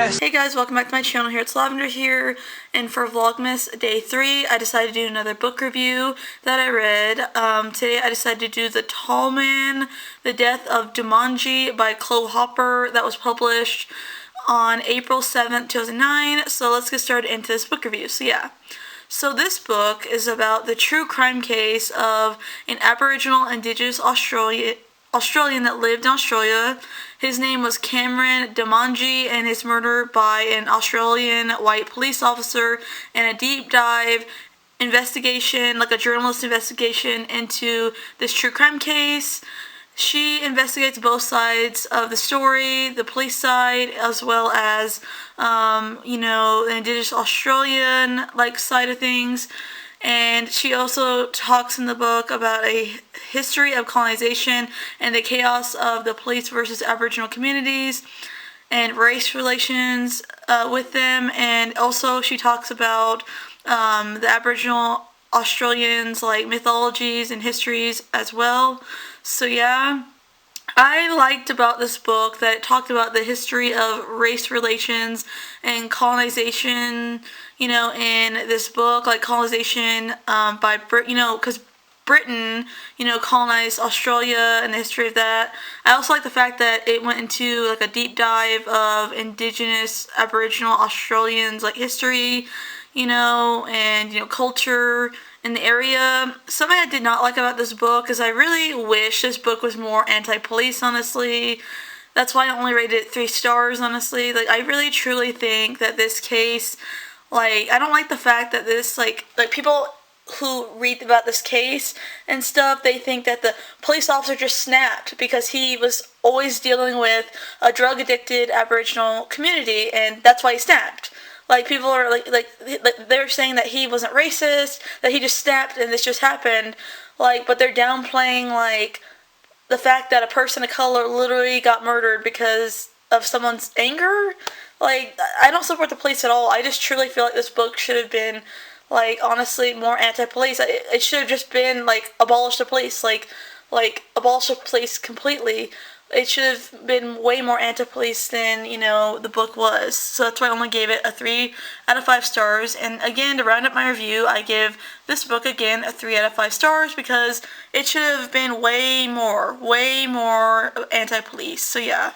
guys! Hey guys, welcome back to my channel. Here it's Lavender here, and for Vlogmas Day 3, I decided to do another book review that I read. Today I decided to do The Tall Man, The Death of Doomadgee by Chloe Hopper, that was published on April 7th, 2009. So let's get started into this book review. So this book is about the true crime case of an Aboriginal Indigenous Australian that lived in Australia. His name was Cameron Doomadgee, and his murder by an Australian white police officer, and a deep dive investigation, like a journalist investigation into this true crime case. She investigates both sides of the story, the police side, as well as, the Indigenous Australian, side of things. And she also talks in the book about a history of colonization and the chaos of the police versus Aboriginal communities and race relations with them. And also she talks about the Aboriginal Australians, mythologies and histories as well. So yeah, I liked about this book that it talked about the history of race relations and colonization, in this book, colonization by because Britain, colonized Australia and the history of that. I also like the fact that it went into a deep dive of Indigenous Aboriginal Australians history, and culture in the area. Something I did not like about this book is I really wish this book was more anti-police, honestly. That's why I only rated it 3 stars, honestly. I really truly think that this case, I don't like the fact that this, people who read about this case and stuff, they think that the police officer just snapped because he was always dealing with a drug-addicted Aboriginal community, and that's why he snapped. People are, they're saying that he wasn't racist, that he just snapped and this just happened, but they're downplaying, the fact that a person of color literally got murdered because of someone's anger. I don't support the police at all. I just truly feel like this book should have been, honestly, more anti-police. It should have just been, abolish the police, abolish the police completely. It should have been way more anti-police than, the book was. So that's why I only gave it a 3 out of 5 stars. And again, to round up my review, I give this book, again, a 3 out of 5 stars because it should have been way more anti-police. So yeah.